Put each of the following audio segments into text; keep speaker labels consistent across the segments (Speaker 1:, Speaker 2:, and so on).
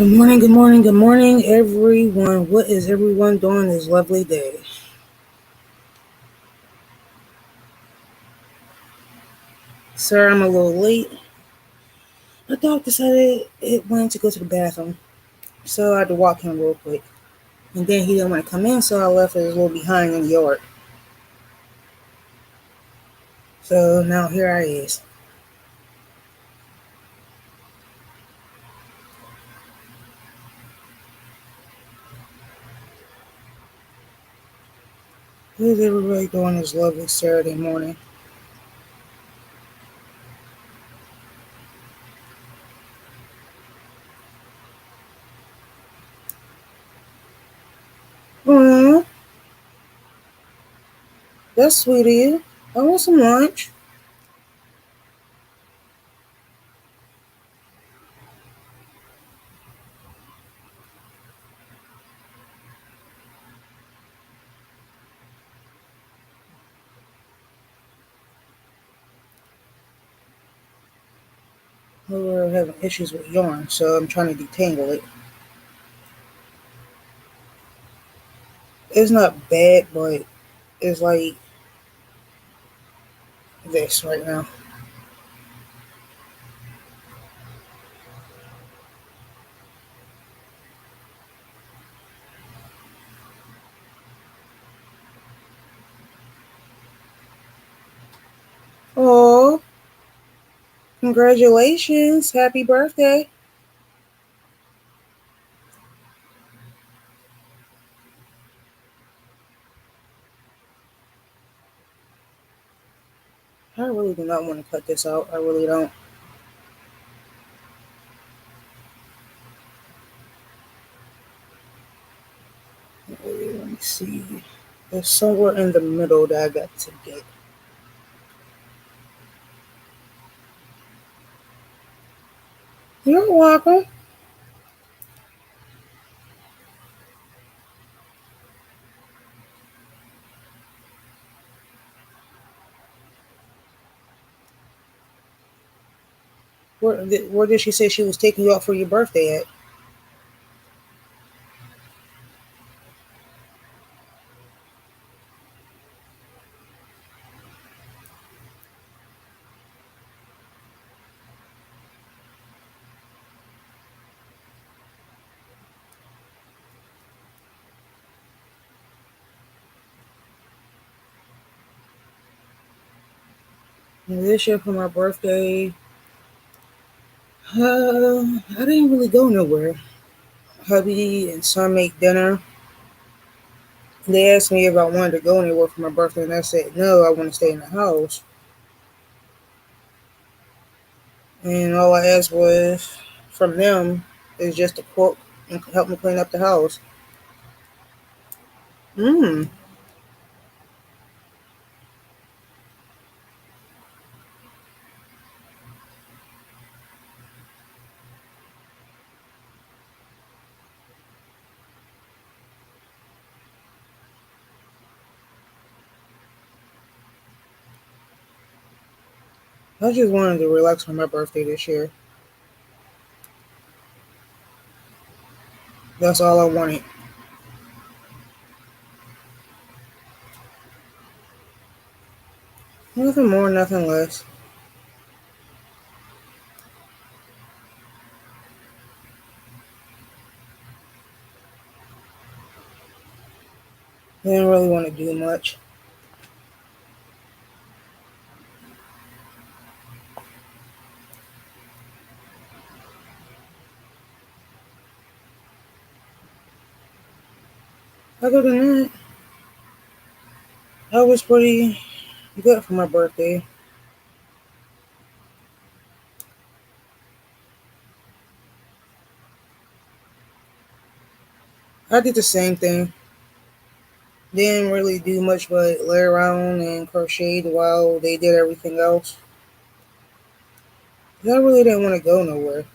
Speaker 1: Good morning, good morning, everyone. What is everyone doing this lovely day? Sir, I'm a little late. My dog decided it wanted to go to the bathroom, so I had to walk him real quick. And then he didn't want to come in, so I left it a little behind in the yard. So now here I is. What is everybody doing this lovely Saturday morning? Aww, that's sweet of you. I want some lunch. We're having issues with yarn, so I'm trying to detangle it. It's not bad, but it's like this right now. Oh, congratulations. Happy birthday. I really do not want to cut this out. I really don't. Let me see. There's somewhere in the middle that I got to get. You're welcome. Where did she say she was taking you out for your birthday at? This year for my birthday, I didn't really go nowhere. Hubby and son made dinner. They asked me if I wanted to go anywhere for my birthday, and I said no. I want to stay in the house. And all I asked was from them is just to cook and help me clean up the house. Mm. I just wanted to relax for my birthday this year. That's all I wanted. Nothing more, nothing less. I didn't really want to do much. Other than that, I was pretty good for my birthday. I did the same thing. Didn't really do much but lay around and crochet while they did everything else. I really didn't want to go nowhere.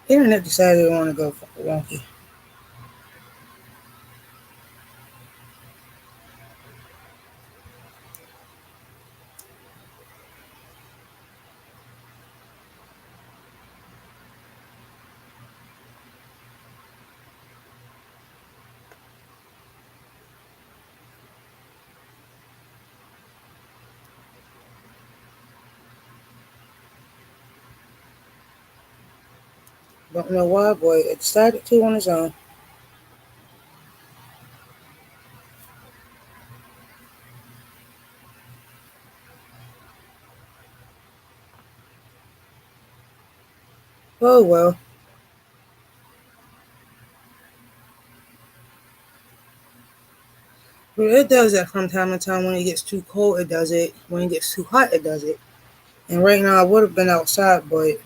Speaker 1: Internet decided they want to go wonky. Don't know why, boy. It decided to on its own. Oh well. But it does that from time to time. When it gets too cold, it does it. When it gets too hot, it does it. And right now, I would have been outside, but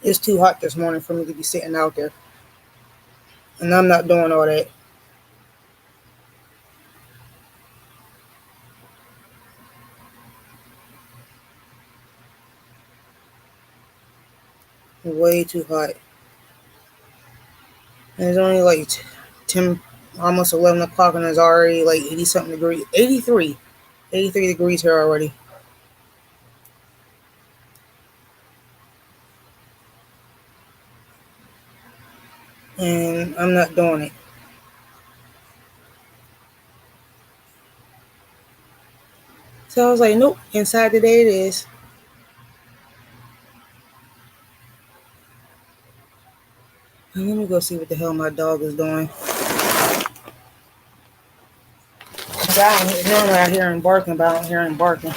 Speaker 1: it's too hot this morning for me to be sitting out there. And I'm not doing all that. Way too hot. And it's only like 10, almost 11 o'clock, and it's already like 80 something degrees. 83 degrees here already. And I'm not doing it. So I was like, nope, inside today it is. And let me go see what the hell my dog is doing. 'Cause normally I hear him barking, but I don't hear him barking.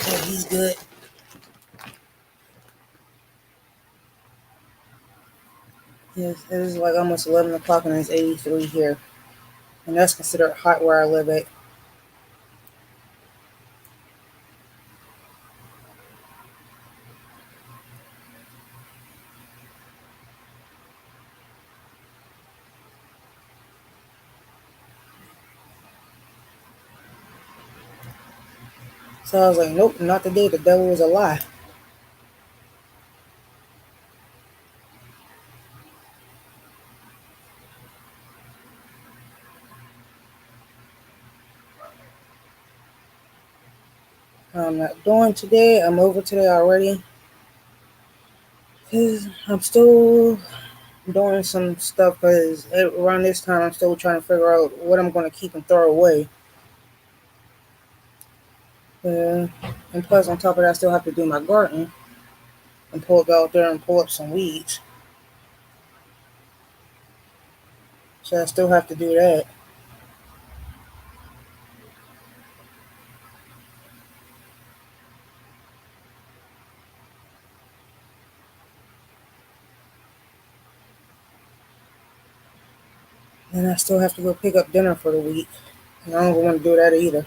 Speaker 1: Yeah, he's good. Yes, it is like almost 11 o'clock and it's 83 here. And that's considered hot where I live at. So I was like, nope, not today. The devil was a lie. I'm not doing today. I'm over today already. Because I'm still doing some stuff. Because around this time, I'm still trying to figure out what I'm going to keep and throw away. Uh, and plus, on top of that, I still have to do my garden and pull it out there and pull up some weeds. So I still have to do that. And I still have to go pick up dinner for the week. And I don't want to do that either.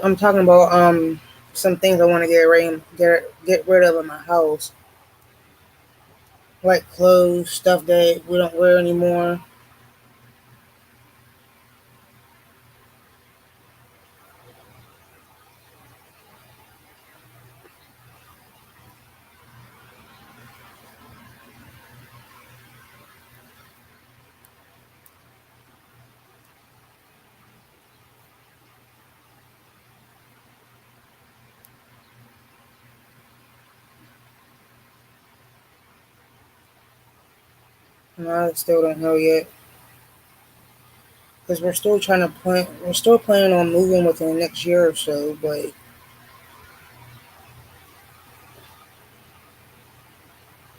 Speaker 1: I'm talking about some things I want to get rid of in my house, like clothes, stuff that we don't wear anymore. And I still don't know yet. because we're still trying to plan. We're still planning on moving within the next year or so, but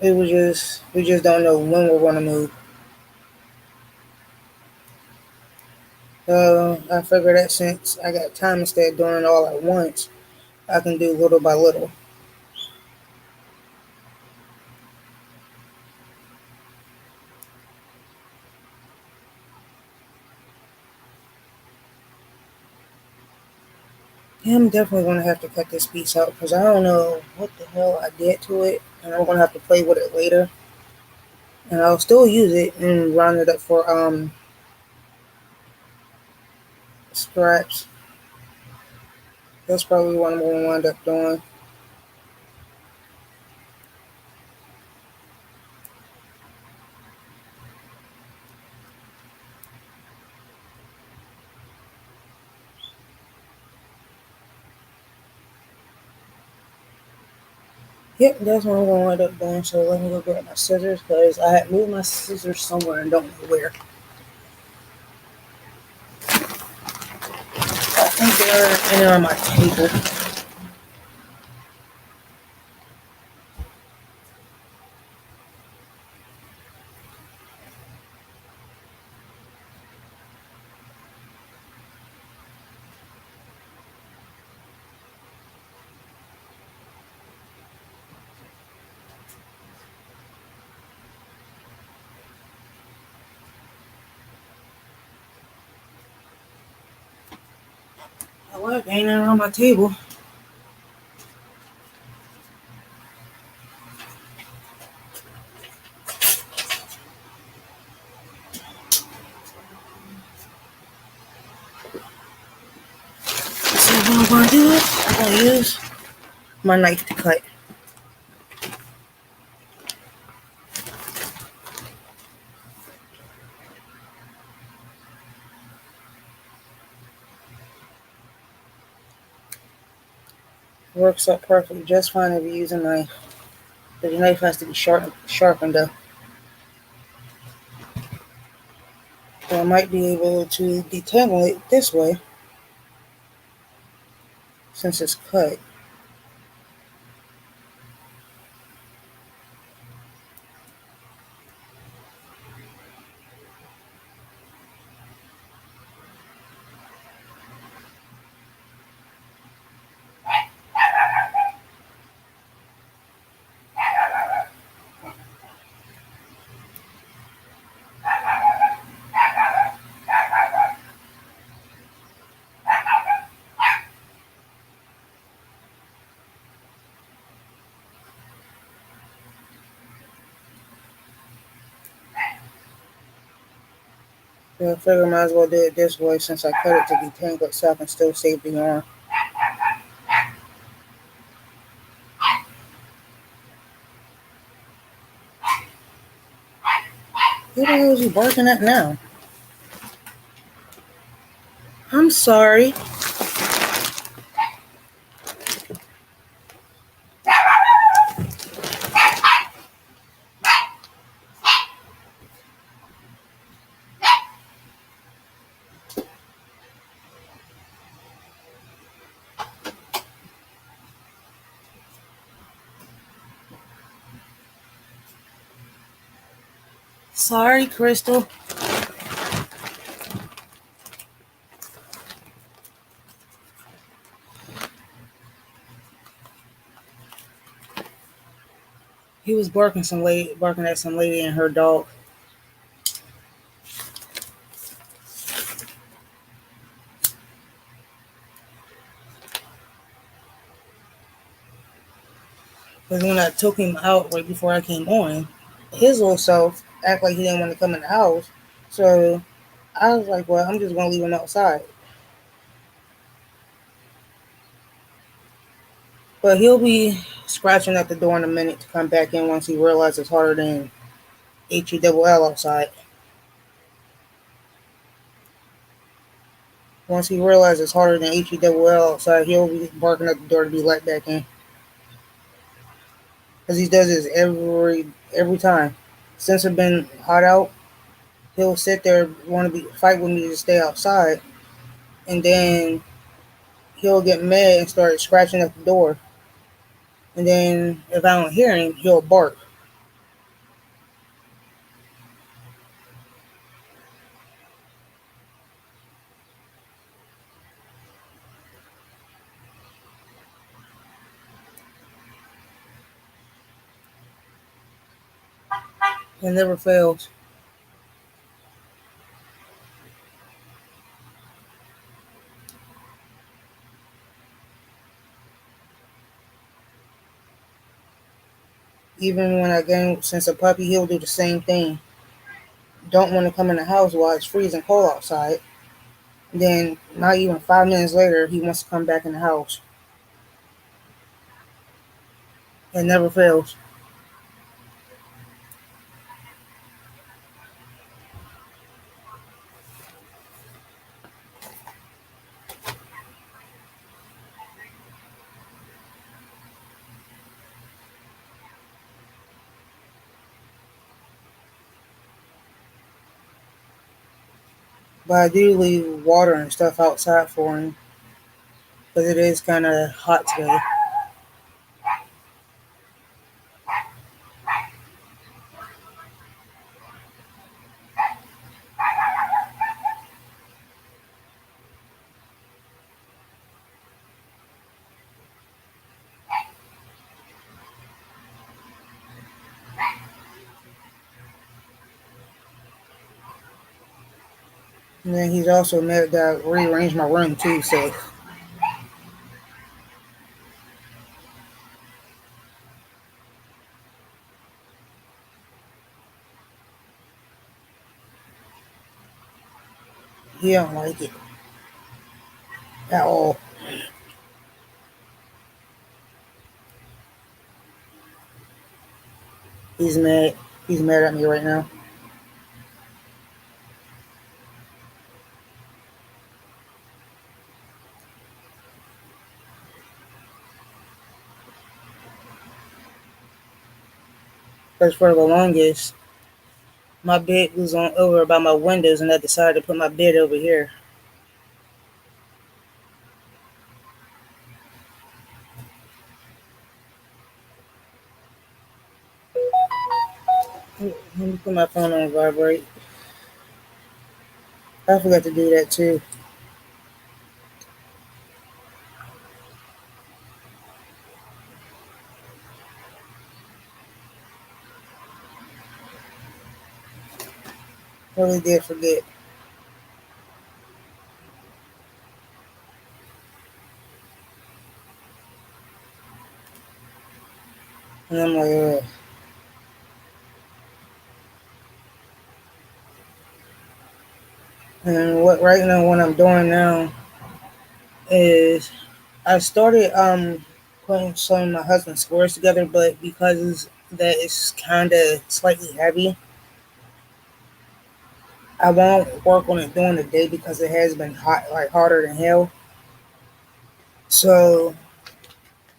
Speaker 1: we just don't know when we're going to move. I figured that since I got time instead of doing it all at once, I can do little by little. Yeah, I'm definitely going to have to cut this piece out because I don't know what the hell I did to it, and I'm going to have to play with it later. And I'll still use it and round it up for scraps. That's probably what I'm going to wind up doing. Yep, that's what I'm going to wind up doing. So let me go grab my scissors because I had moved my scissors somewhere and don't know where. I think they're in there on my table. What? Ain't there on my table. So what I'm going to do is I'm going to use my knife to cut. Works out perfectly just fine if you use a knife. But the knife has to be sharpened though. So I might be able to detangle it this way since it's cut. So I figure I might as well do it this way since I cut it to detangle it so I can still save the yarn. Who the hell is he barking at now? I'm sorry. Sorry, Crystal. He was barking at some lady and her dog. Because when I took him out right before I came on, his little self act like he didn't want to come in the house. So I was like, well, I'm just going to leave him outside. But he'll be scratching at the door in a minute to come back in once he realizes it's harder than HELL outside. Once he realizes it's harder than HELL outside, he'll be barking at the door to be let back in. Because he does this every time. Since it's been hot out, He'll sit there, want to be fight with me to stay outside, and then he'll get mad and start scratching at the door. And then if I don't hear him, he'll bark. It never fails. Even when I get him since a puppy, he'll do the same thing. Don't want to come in the house while it's freezing cold outside. Then, not even 5 minutes later, he wants to come back in the house. It never fails. But I do leave water and stuff outside for him because it is kind of hot today. And then he's also mad that I rearranged my room too, so he don't like it at all. He's mad. He's mad at me right now. Because for the longest, my bed was on over by my windows, and I decided to put my bed over here. Let me put my phone on vibrate. I forgot to do that too. Really did forget. And I'm like, ugh. And what right now, what I'm doing now is I started putting some of my husband's scores together, but because that is kind of slightly heavy, I won't work on it during the day because it has been hot, like hotter than hell. So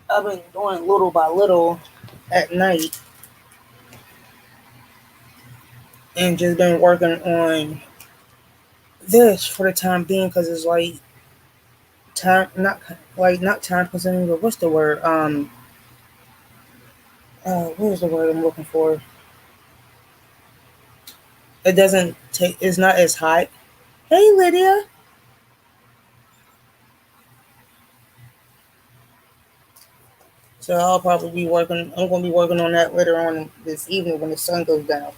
Speaker 1: I've been doing little by little at night and just been working on this for the time being because it's like time, not time consuming, but what's the word? What is the word I'm looking for? It doesn't take. It's not as hot. Hey, Lydia. So I'll probably be working. I'm going to be working on that later on this evening when the sun goes down.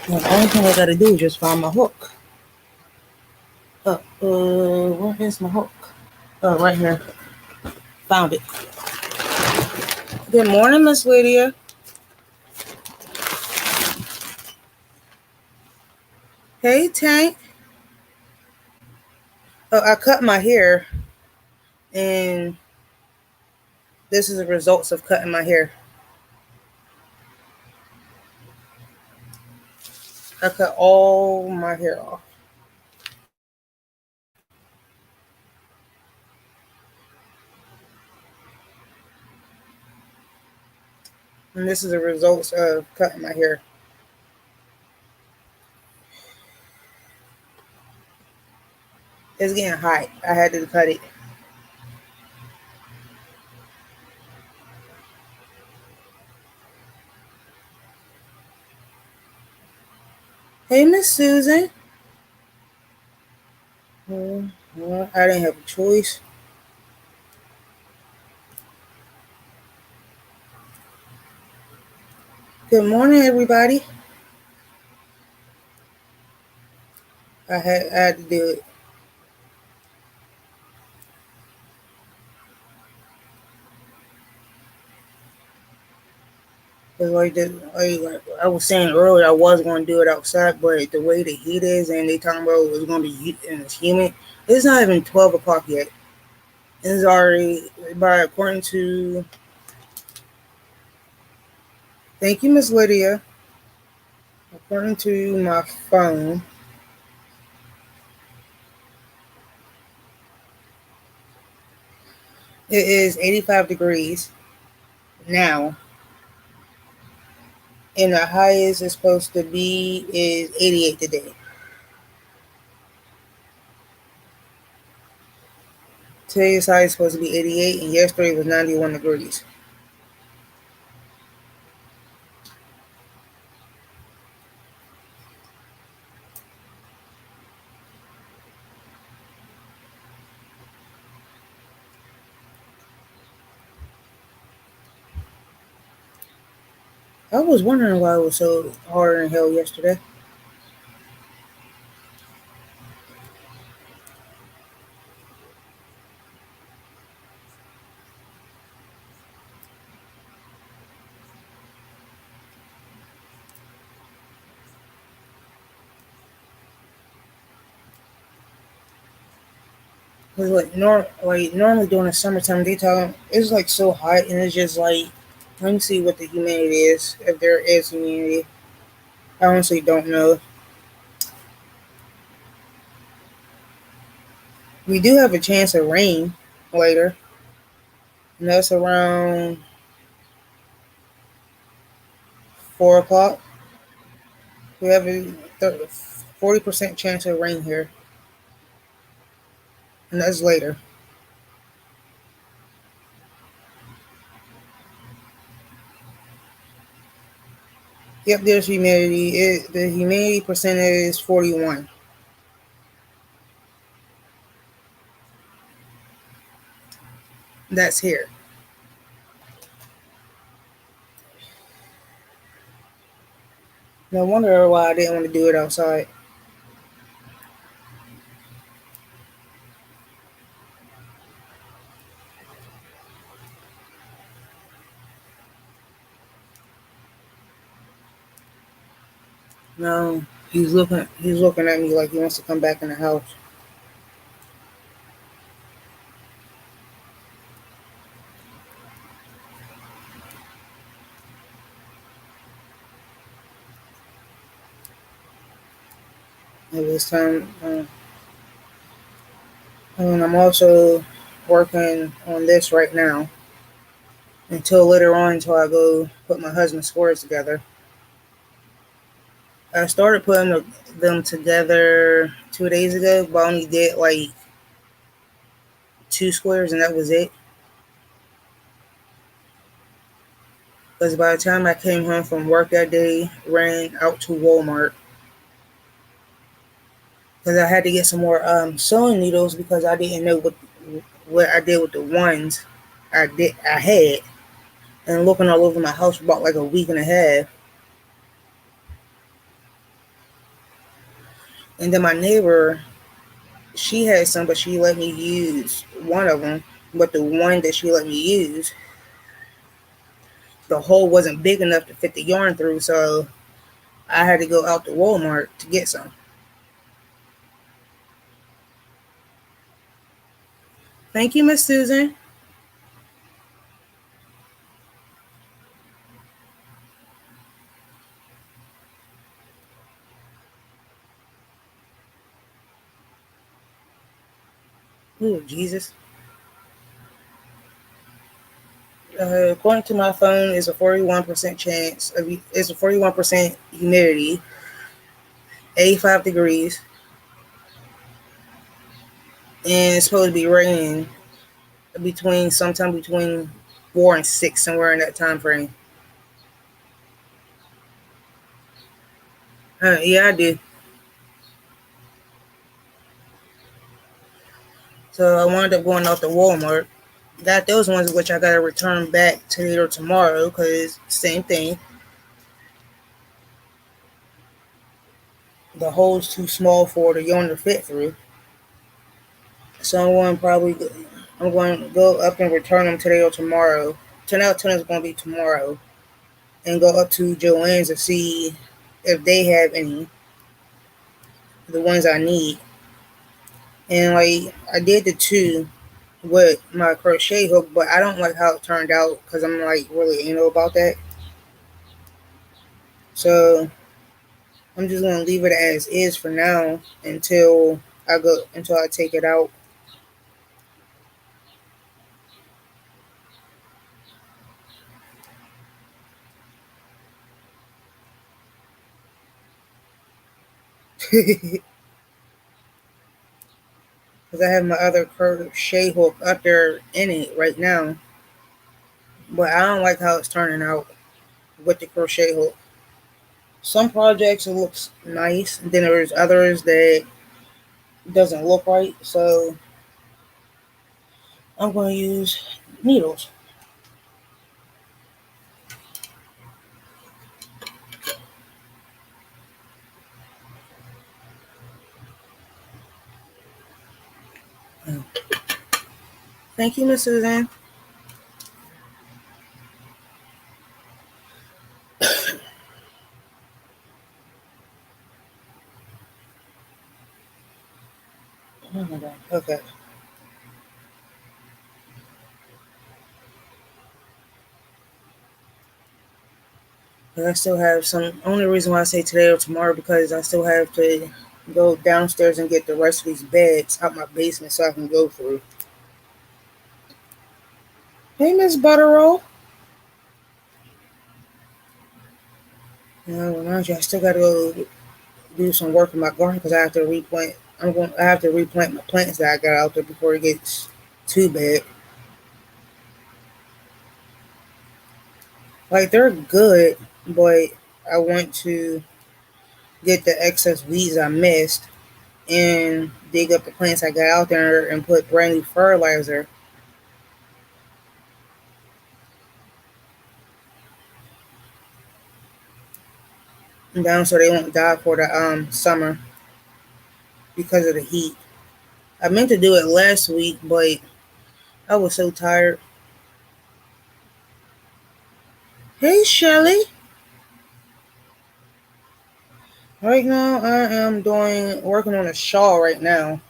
Speaker 1: And the only thing I got to do is just find my hook. Where is my hook? Oh, right here. Found it. Good morning, Miss Lydia. Hey, Tank. Oh, I cut my hair, and this is the results of cutting my hair. I cut all my hair off. And this is the results of cutting my hair. It's getting hot. I had to cut it. Hey, Miss Susan. Well, I didn't have a choice. Good morning, everybody. I had to do it. Cause like I was saying earlier, I was going to do it outside, but the way the heat is, and they talking about it's going to be heat and it's humid. It's not even 12 o'clock yet. It's already by according to. Thank you, Miss Lydia. According to my phone, it is 85 degrees now, and the highest is supposed to be is 88 today. Today's high is supposed to be 88, and yesterday was 91 degrees. I was wondering why it was so hard in hell yesterday. Cause like normally during the summertime daytime, it's like so hot, and it's just like, let me see what the humidity is, if there is humidity. I honestly don't know. We do have a chance of rain later, and that's around 4 o'clock. We have a 40% chance of rain here, and that's later. Yep, there's humidity. The humidity percentage is 41. That's here. No wonder why I didn't want to do it outside. No, he's looking at me like he wants to come back in the house. It was time. And I'm also working on this right now until later on, until I go put my husband's scores together. I started putting them together 2 days ago, but I only did like two squares, and that was it. Because by the time I came home from work that day, ran out to Walmart because I had to get some more sewing needles because I didn't know what I did with the ones I had, and looking all over my house for about like a week and a half. And then my neighbor, she had some, but she let me use one of them. But the one that she let me use, the hole wasn't big enough to fit the yarn through, so I had to go out to Walmart to get some. Thank you, Miss Susan. Oh, Jesus. According to my phone, is a 41% chance of it's a 41% humidity, 85 degrees, and it's supposed to be raining sometime between 4 and 6, somewhere in that time frame. Yeah, I did. So I wound up going out to Walmart. Got those ones which I gotta return back today or tomorrow because same thing. The hole's too small for the yarn to fit through. So I'm going to go up and return them today or tomorrow. Tonight is going to be tomorrow, and go up to Joann's and see if they have any the ones I need. And like I did the two with my crochet hook, but I don't like how it turned out because I'm like really anal about that. So I'm just gonna leave it as is for now until I take it out. Because I have my other crochet hook up there in it right now, but I don't like how it's turning out with the crochet hook. Some projects it looks nice, and then there's others that doesn't look right. So I'm going to use needles. Thank you, Miss Suzanne. Oh my God. Okay. But I still have some. Only reason why I say today or tomorrow because I still have to go downstairs and get the rest of these beds out my basement so I can go through. Hey, Miss Butterroll. Remind you, I still got to go do some work in my garden because I have to replant. I have to replant my plants that I got out there before it gets too bad. Like they're good, but I want to get the excess weeds I missed and dig up the plants I got out there and put brand new fertilizer down so they won't die for the summer because of the heat. I meant to do it last week, but I was so tired. Hey, Shelly. Right now, I am working on a shawl right now.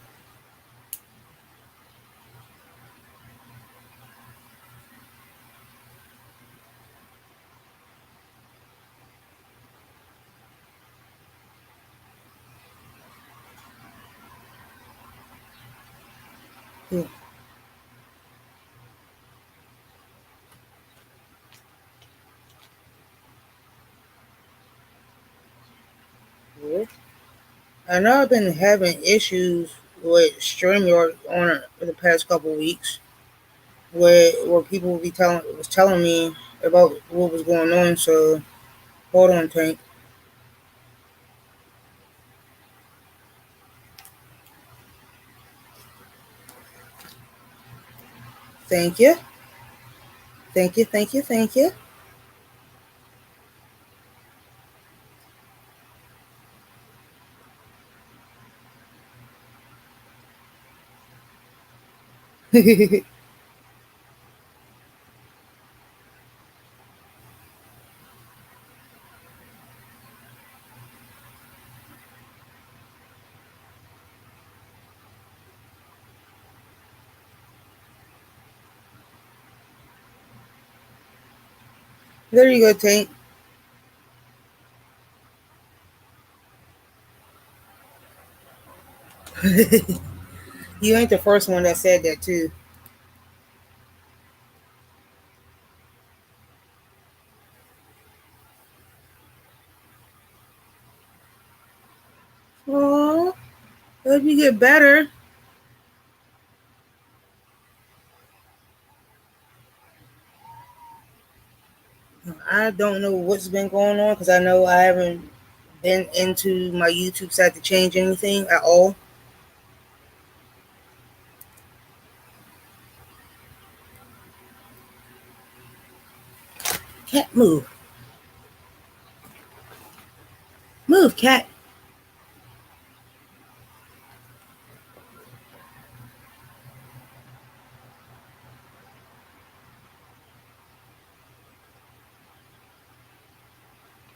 Speaker 1: Yeah. I know I've been having issues with StreamYard on the past couple of weeks, where people was telling me about what was going on. So hold on, Tank. Thank you, thank you, thank you, thank you. There you go, Tank. You ain't the first one that said that too. Oh, hope you get better. I don't know what's been going on because I know I haven't been into my YouTube site to change anything at all. Cat, move. Move, cat.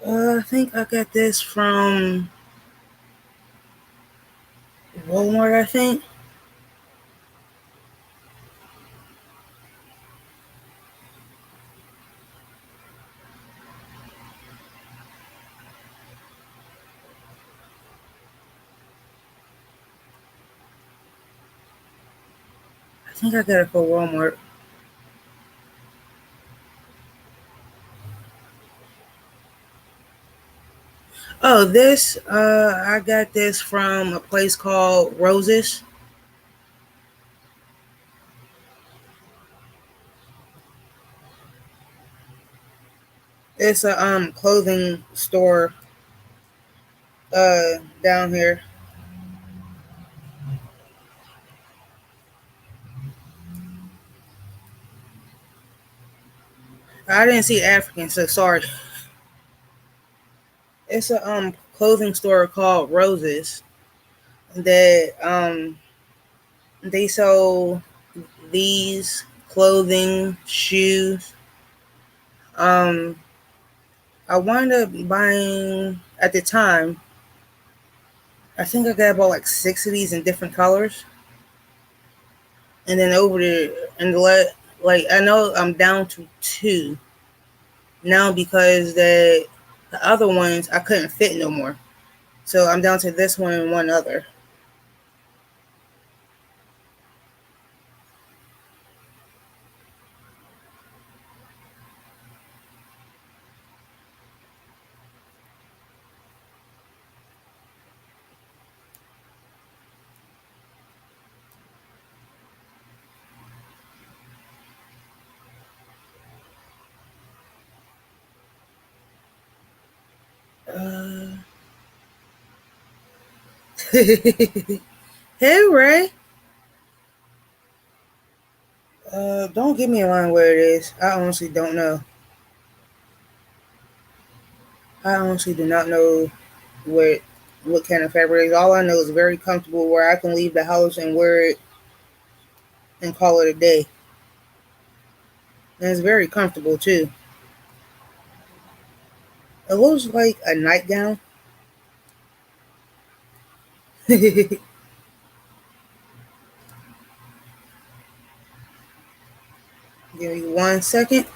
Speaker 1: I think I got this from Walmart, I think. I think I got it for Walmart. Oh, this, I got this from a place called Roses. It's a clothing store down here. I didn't see African, so sorry. It's a clothing store called Roses that they sell these clothing, shoes. Um I wound up buying at the time, I think I got about like six of these in different colors. And then over the and like I know I'm down to two now because the other ones I couldn't fit no more. So I'm down to this one and one other. Uh, hey Ray, don't give me a line where it is. I honestly don't know. I honestly do not know what what kind of fabric it is. All I know is very comfortable where I can leave the house and wear it and call it a day. And it's very comfortable too. It looks like a nightgown. Give me 1 second.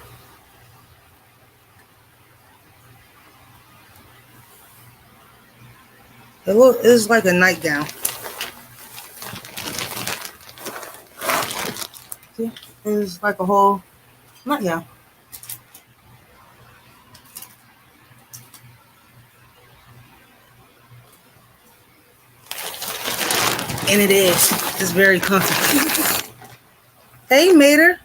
Speaker 1: It's like a nightgown. See? It's like a whole nightgown. And it is. It's very comfortable. Hey Mater.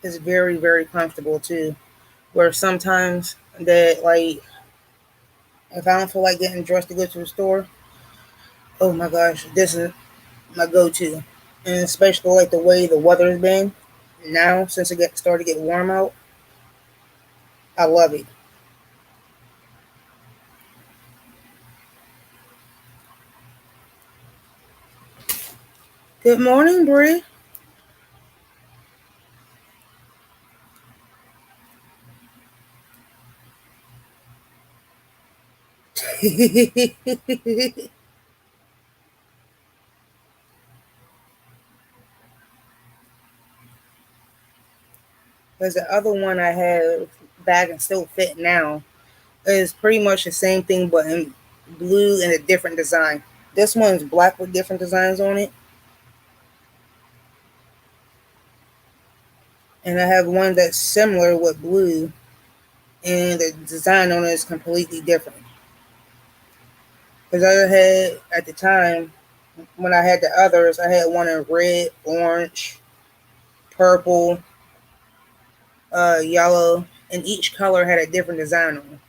Speaker 1: It's very, very comfortable too. Where sometimes that like if I don't feel like getting dressed to go to the store, oh my gosh, this is my go-to. And especially like the way the weather has been now since it get started to get warm out, I love it. Good morning, Bree. Because the other one I have that I can still fit now is pretty much the same thing but in blue and a different design. This one's black with different designs on it. and I have one that's similar with blue, and the design on it is completely different. Because I had at the time when I had the others, I had one in red, orange, purple, yellow, and each color had a different design on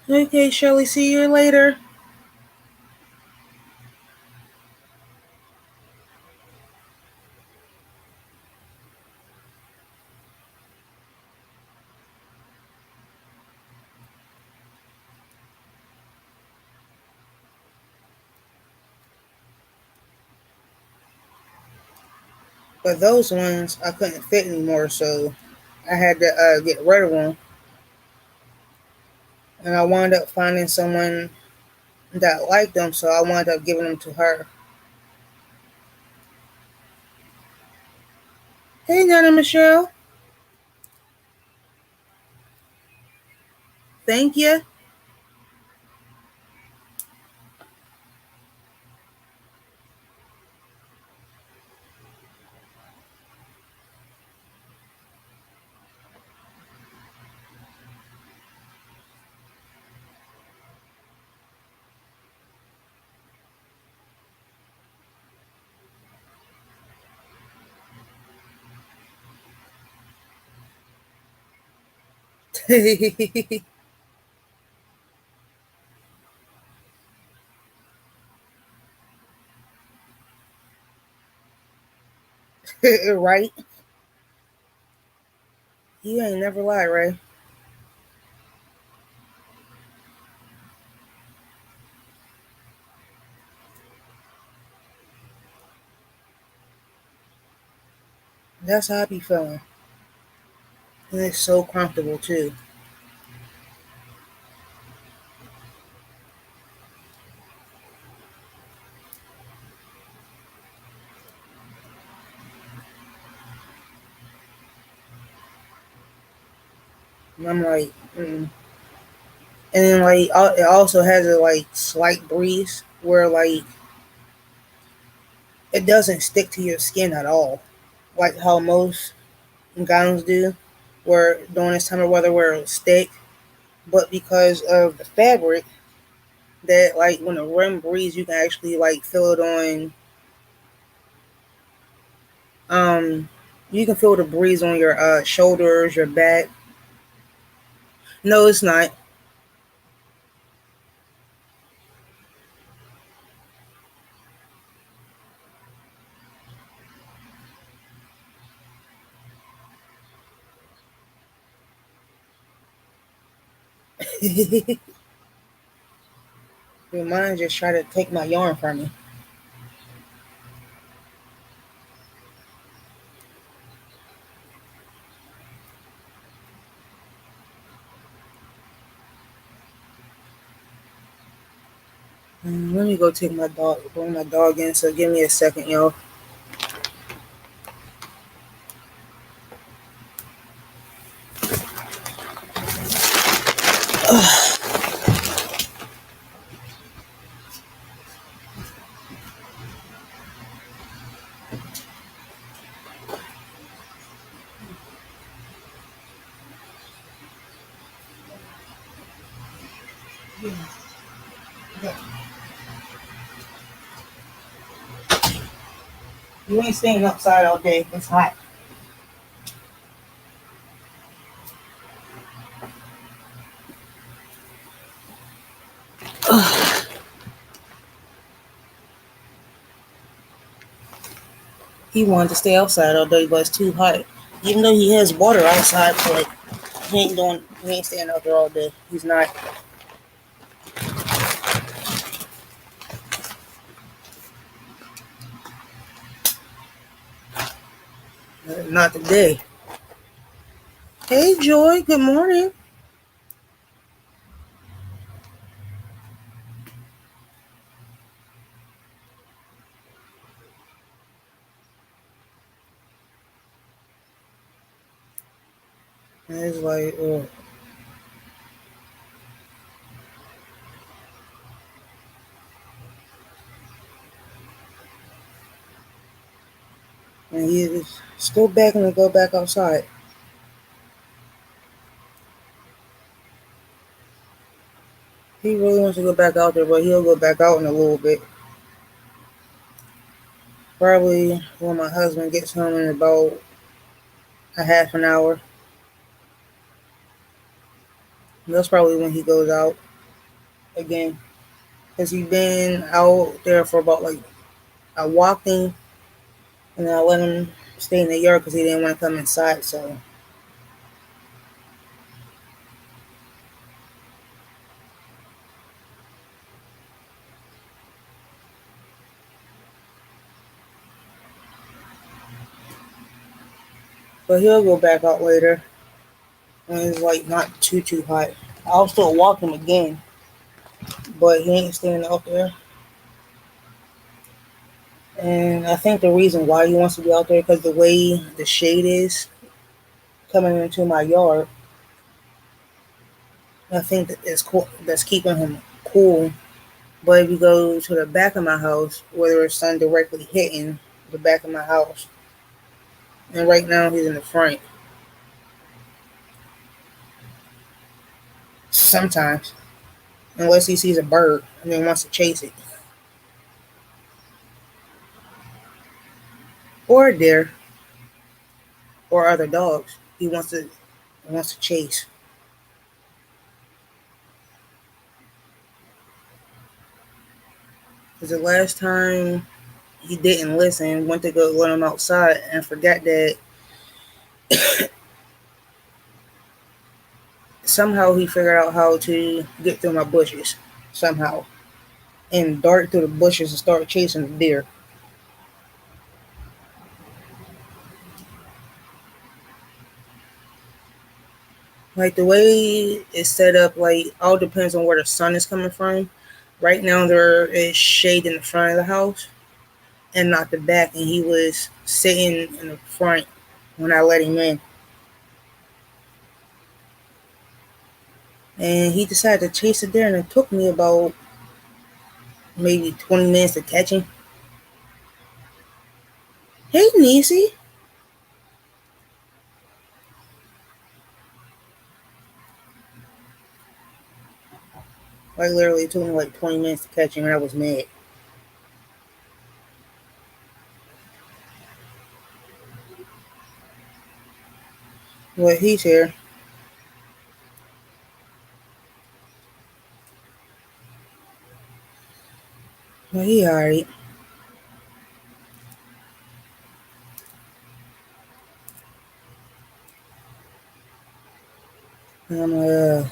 Speaker 1: it. Okay, Shelly, see you later. But those ones I couldn't fit anymore, so I had to get rid of them. And I wound up finding someone that liked them, so I wound up giving them to her. Hey, Nana Michelle, thank you. Right? You ain't never lied, right? That's how I be feeling. And it's so comfortable, too. And I'm like, mm. And then, like, it also has a, like, slight breeze where, like, it doesn't stick to your skin at all. Like how most gowns do, where during this time of weather where it'll stick. But because of the fabric, that like when the wind breeze, you can actually like feel it on. Um, you can feel the breeze on your shoulders, your back. No, it's not. Your mind just try to take my yarn from me. Let me go take my dog, bring my dog in. So give me a second, y'all. You ain't staying outside all day. It's hot. He wanted to stay outside all day, but it's too hot. Even though he has water outside, but he ain't staying out there all day. He's not. Not today. Hey Joy, good morning. And it's like, And he's still begging to go back outside. He really wants to go back out there, but he'll go back out in a little bit. Probably when my husband gets home in about a half an hour. That's probably when he goes out again. Because he's been out there for about like I walked him and I let him stay in the yard because he didn't want to come inside. So, but he'll go back out later when it's like not too hot. I'll still walk him again, but he ain't staying out there. And I think the reason why he wants to be out there because the way the shade is coming into my yard, I think that it's cool. That's keeping him cool. But if you go to the back of my house, where there's sun directly hitting the back of my house, and right now he's in the front. Sometimes, unless he sees a bird and then wants to chase it, or a deer, or other dogs, he wants to chase. Because the last time he didn't listen, went to go let him outside, and forgot that somehow he figured out how to get through my bushes somehow and dart through the bushes and start chasing the deer. Like the way it's set up, like all depends on where the sun is coming from. Right now there is shade in the front of the house and not the back, and he was sitting in the front when I let him in, and he decided to chase the deer, and it took me about maybe 20 minutes to catch him. Hey, Niecy. Like literally, it took me like 20 minutes to catch him, and I was mad. But he's here. But he alright. And I'm like,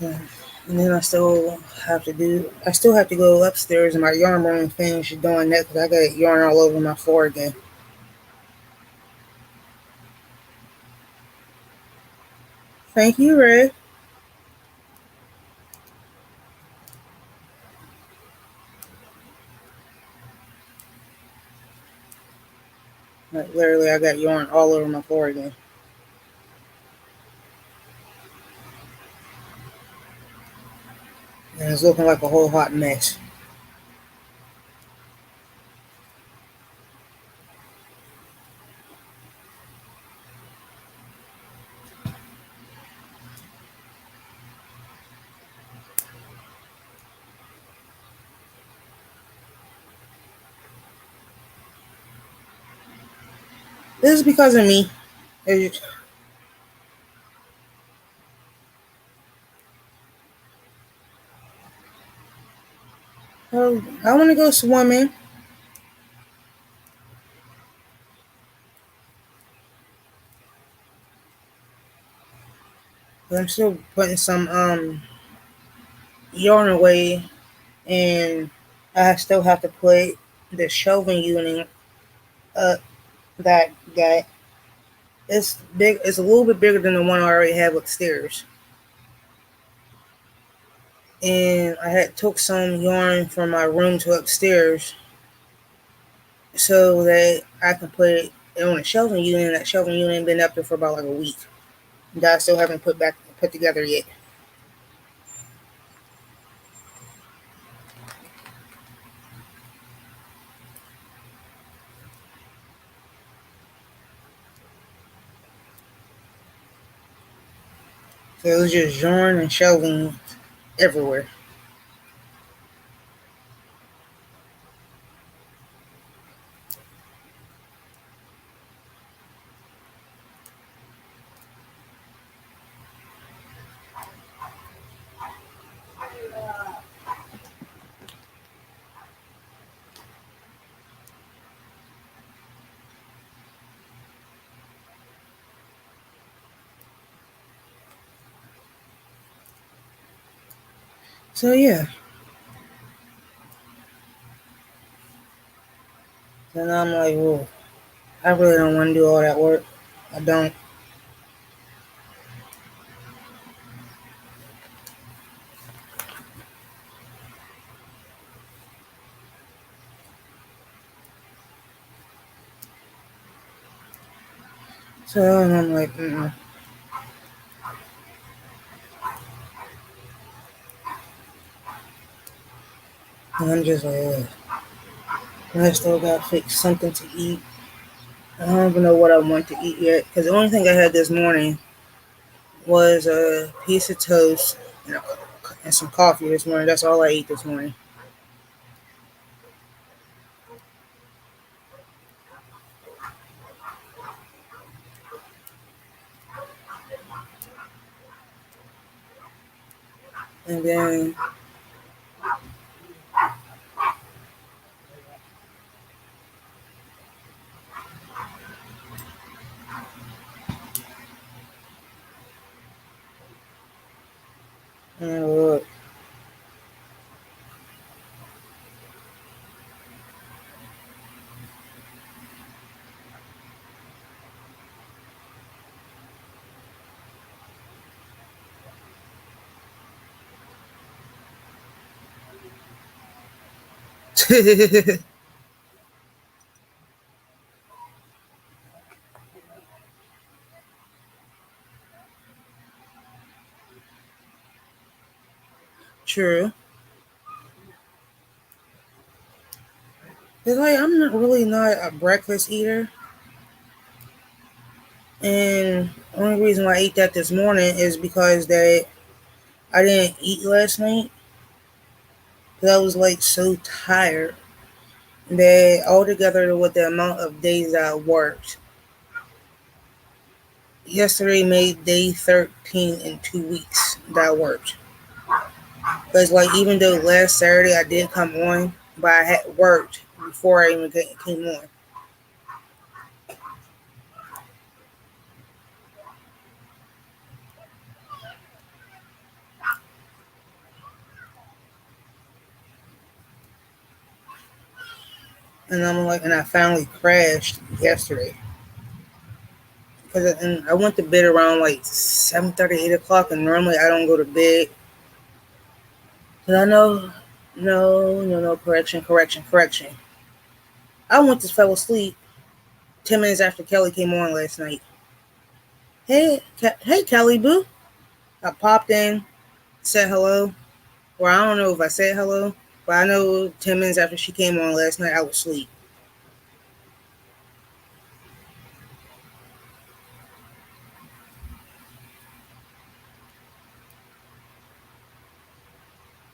Speaker 1: yeah. And then I still have to go upstairs in my yarn room and finish doing that because I got yarn all over my floor again. Thank you, Ray. Like literally, I got yarn all over my floor again, and it's looking like a whole hot mess. This is because of me. I want to go swimming, but I'm still putting some yarn away, and I still have to put the shelving unit up that got. It's big. It's a little bit bigger than the one I already have upstairs. And I had took some yarn from my room to upstairs so that I can put it on a shelving unit. And that shelving unit been up there for about like a week that I still haven't put together yet. It was just yarn and shelving everywhere. So yeah. So now I'm like, whoa, I really don't want to do all that work. I don't. So and I'm like, mm-mm. And I'm just like, ugh. And I still got to fix something to eat. I don't even know what I want to eat yet. Because the only thing I had this morning was a piece of toast and some coffee this morning. That's all I ate this morning. And then, look. True. It's like I'm not really not a breakfast eater. And the only reason why I ate that this morning is because that I didn't eat last night. Because I was like so tired that altogether with the amount of days that I worked, yesterday made day 13 in 2 weeks that I worked. Because like even though last Saturday I did come on, but I had worked before I even came on. And I'm like, and I finally crashed yesterday. And I went to bed around like 7:30, 8 o'clock, and normally I don't go to bed. Cause I know, no, correction. I went to fell asleep 10 minutes after Kelly came on last night. Hey, Kelly Boo. I popped in, said hello. Or I don't know if I said hello, but I know 10 minutes after she came on last night, I was asleep.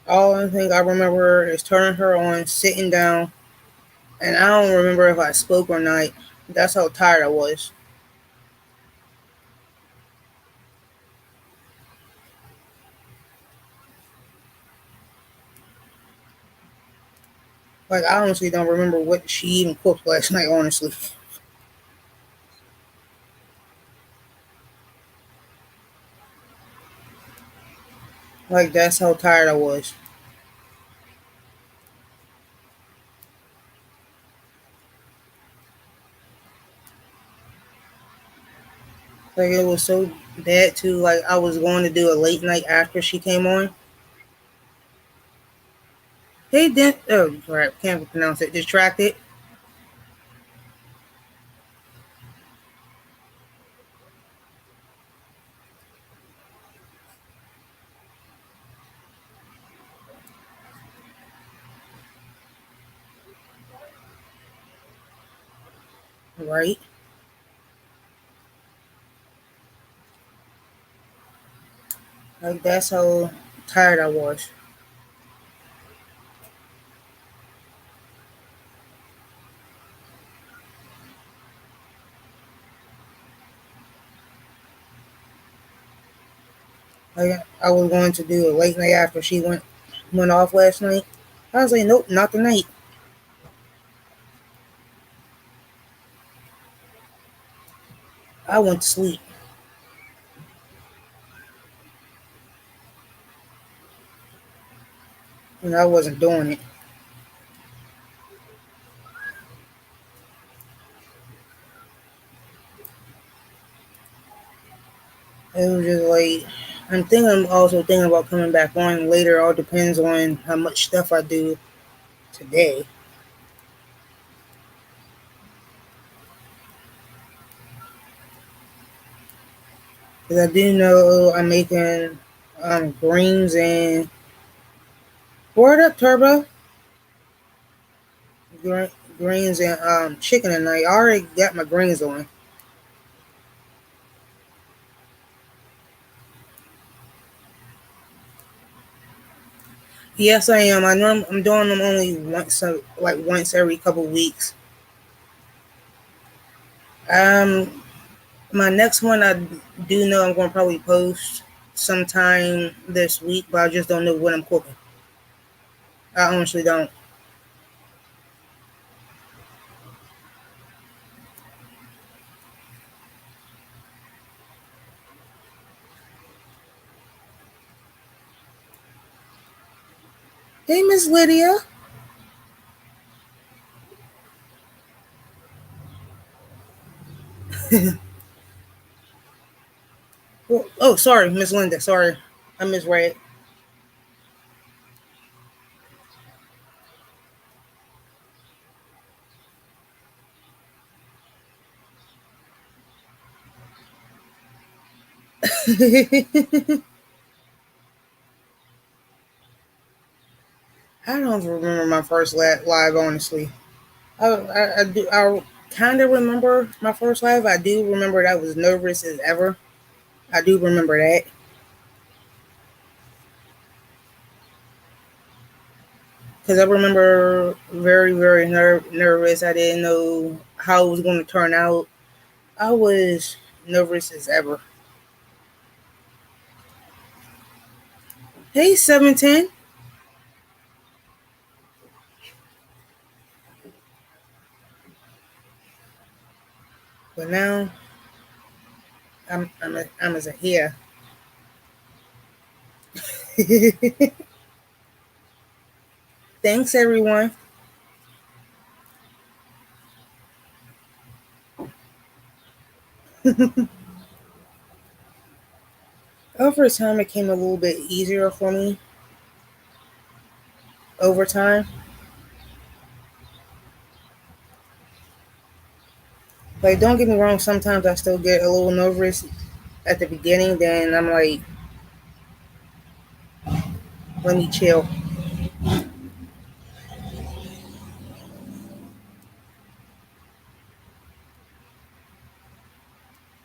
Speaker 1: All I think I remember is turning her on, sitting down, and I don't remember if I spoke or not. That's how tired I was. Like I honestly don't remember what she even cooked last night. Honestly, like that's how tired I was. Like it was so bad too. Like I was going to do a late night after she came on. Hey, oh crap, can't pronounce it. Distracted, right? Like that's how tired I was. Like I was going to do a late night after she went off last night. I was like, nope, not tonight. I went to sleep and I wasn't doing it. It was just like I'm also thinking about coming back on later. All depends on how much stuff I do today. Because I do know I'm making greens and word up turbo greens and chicken tonight. I already got my greens on. Yes, I am. I know I'm doing them only once, like once every couple weeks. Um, my next one I do know I'm going to probably post sometime this week, but I just don't know what I'm cooking. I honestly don't. Hey, Miss Lydia. Oh, sorry, Miss Linda. Sorry, I misread. I don't remember my first live, honestly. I do. I kind of remember my first live. I do remember that I was nervous as ever. I do remember that because I remember very, very nervous. I didn't know how it was going to turn out. I was nervous as ever. Hey, 710. But now I'm as a here. Thanks, everyone. Over time, it came a little bit easier for me. Over time, like don't get me wrong. Sometimes I still get a little nervous at the beginning. Then I'm like, let me chill.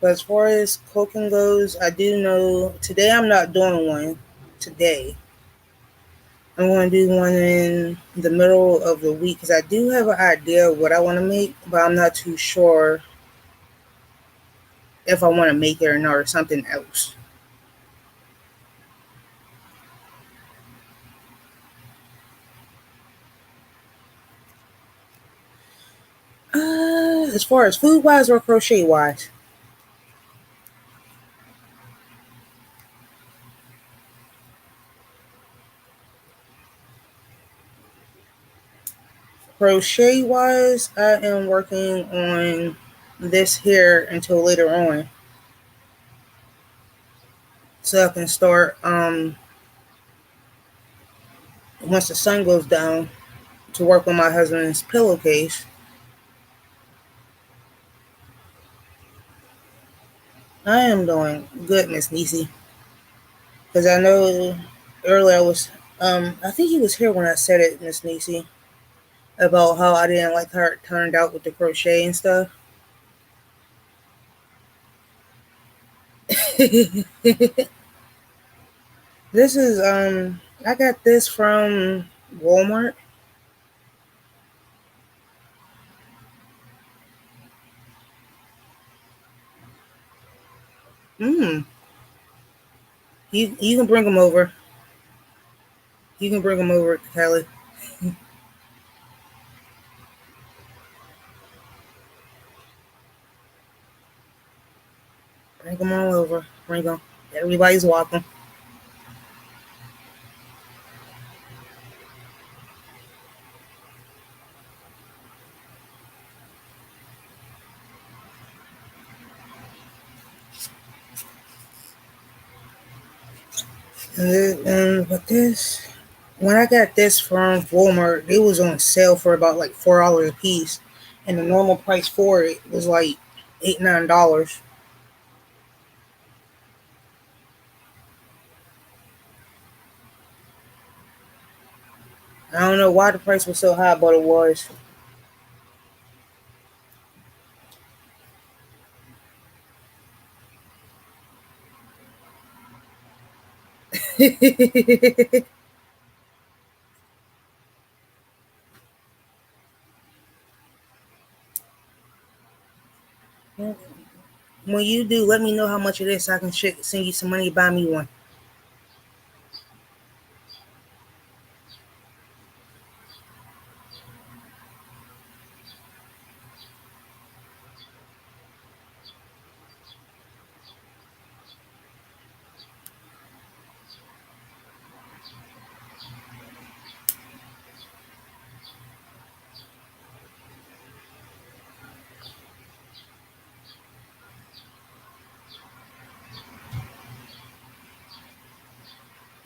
Speaker 1: But as far as cooking goes, I do know today I'm not doing one. Today I'm going to do one in the middle of the week because I do have an idea of what I want to make, but I'm not too sure if I want to make it or not or something else. As far as food wise or crochet wise, crochet wise, I am working on this here until later on, so I can start once the sun goes down to work on my husband's pillowcase. I am doing good, Miss Niecy, because I know earlier I was I think he was here when I said it, Miss Niecy, about how I didn't like how it turned out with the crochet and stuff. This is I got this from Walmart. Mm. You can bring them over. You can bring them over, Kelly. Bring them all over. Bring them. Everybody's welcome. But this, when I got this from Walmart, it was on sale for about like $4 a piece, and the normal price for it was like $8-9. I don't know why the price was so high, but it was. When you do, let me know how much it is so I can send you some money to buy me one.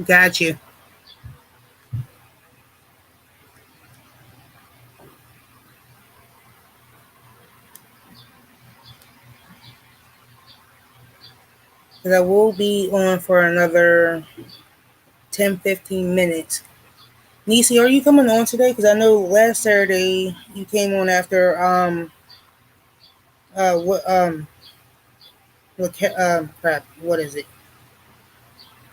Speaker 1: Got you. Because I will be on for another 10-15 minutes. Nisi, are you coming on today? Because I know last Saturday you came on after crap, what is it?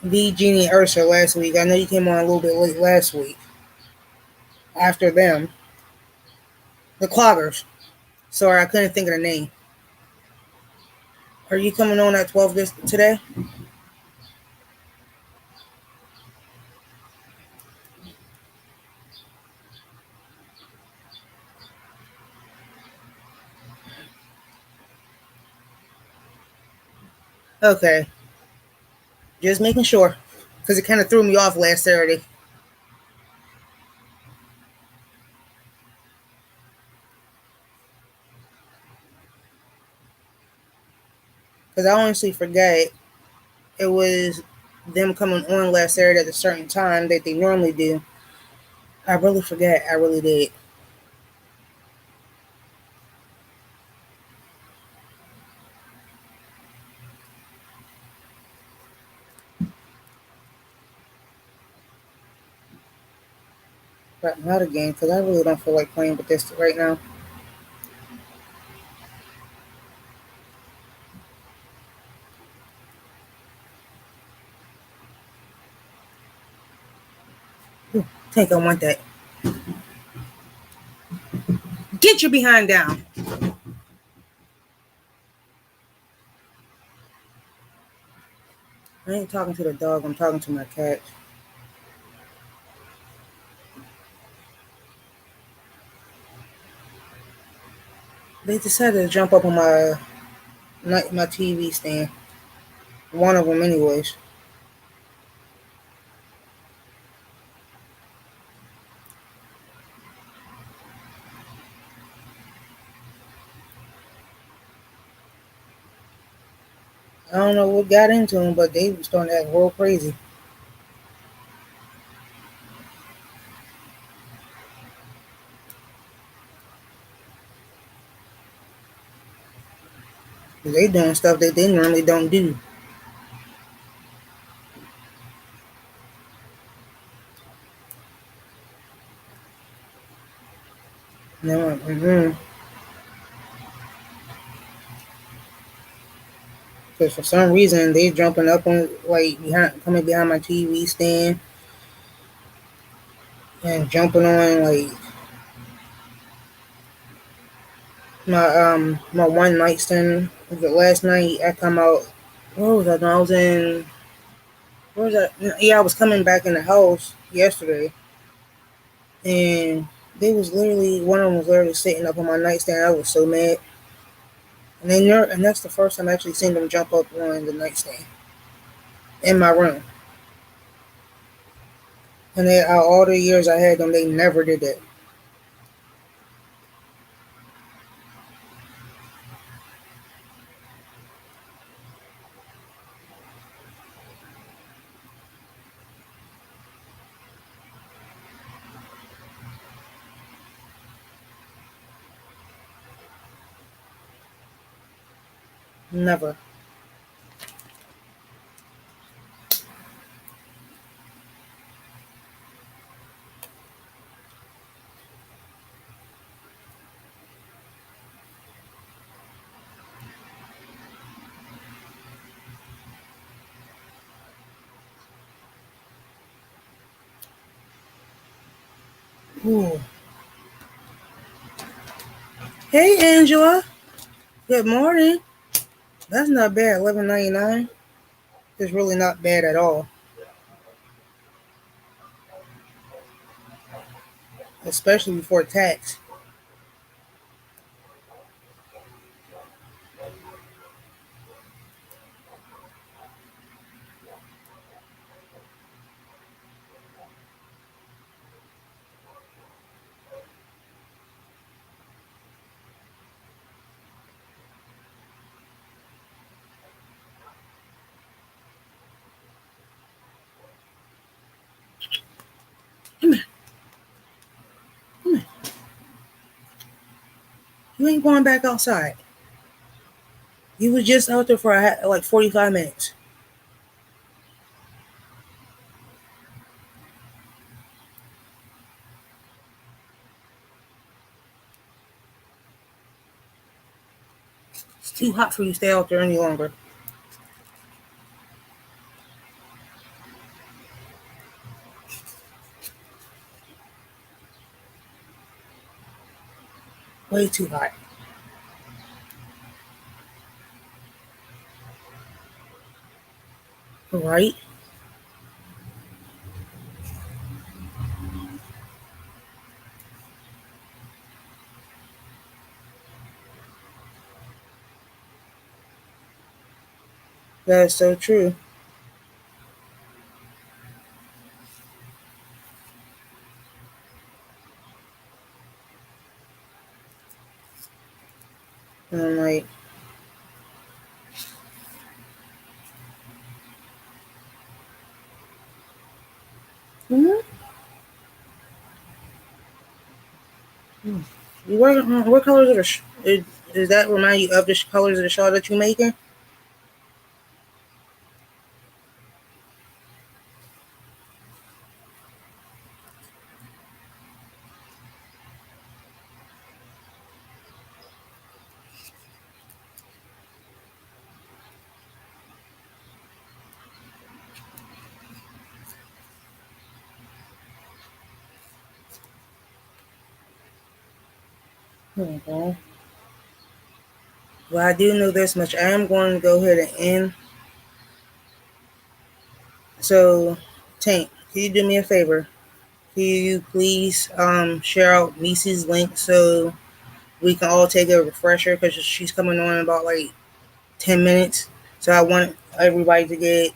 Speaker 1: V Jeannie and Ursa last week. I know you came on a little bit late last week after them. The Cloggers. Sorry, I couldn't think of the name. Are you coming on at 12 today? Okay, just making sure because it kind of threw me off last Saturday. Because I honestly forgot it was them coming on last Saturday at a certain time that they normally do. I really forgot. I really did. But not again because I really don't feel like playing with this right now. Think I want that. Get your behind down. I ain't talking to the dog. I'm talking to my cat. They decided to jump up on my TV stand. One of them, anyways. I don't know what got into them, but they was starting to act real crazy. They doing stuff that they normally don't do. No, Because for some reason they jumping up on like behind, coming behind my TV stand and jumping on like my one nightstand. The last night I come out. Where was I? I was in. Where was that? Yeah, I was coming back in the house yesterday, and they was literally one of them was literally sitting up on my nightstand. I was so mad. And that's the first time I actually seen them jump up on the nightstand in my room. And they, all the years I had them, they never did that. Never. Ooh. Hey Angela. Good morning. That's not bad. 11.99 is really not bad at all, especially before tax. Come here. Come here. You ain't going back outside. You was just out there for like 45 minutes. It's too hot for you to stay out there any longer. Way too hot. Right? That's so true. And I'm like, mm-hmm. What colors are is that remind you of the colors of the shawl that you're making? Okay. Well, I do know this much. I am going to go ahead and end. So, Tank, can you do me a favor? Can you please share out Niecy's link so we can all take a refresher because she's coming on in about like 10 minutes. So I want everybody to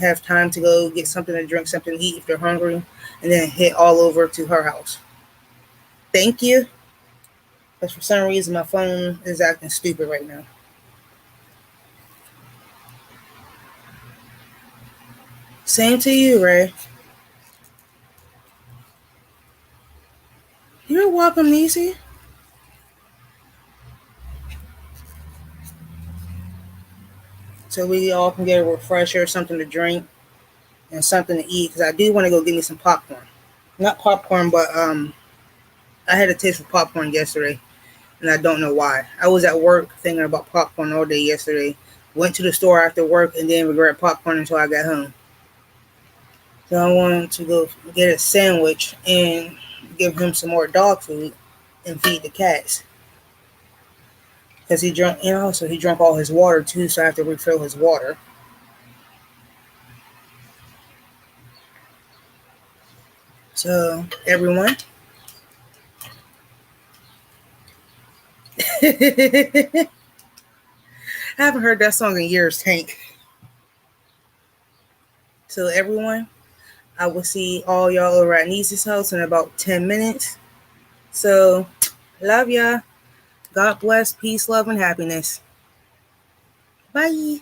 Speaker 1: have time to go get something to drink, something to eat if they're hungry, and then head all over to her house. Thank you. Because for some reason my phone is acting stupid right now. Same to you, Ray. You're welcome, Niecy. So we all can get a refresher, something to drink, and something to eat. Because I do want to go get me some popcorn. Not popcorn, but I had a taste of popcorn yesterday, and I don't know why. I was at work thinking about popcorn all day yesterday, went to the store after work, and then regret popcorn until I got home. So I wanted to go get a sandwich and give him some more dog food and feed the cats. Because he drank, so he drank all his water too, so I have to refill his water. So, everyone, I haven't heard that song in years, Tank. So, everyone, I will see all y'all over at Niece's house in about 10 minutes. So, love ya. God bless, peace, love, and happiness. Bye.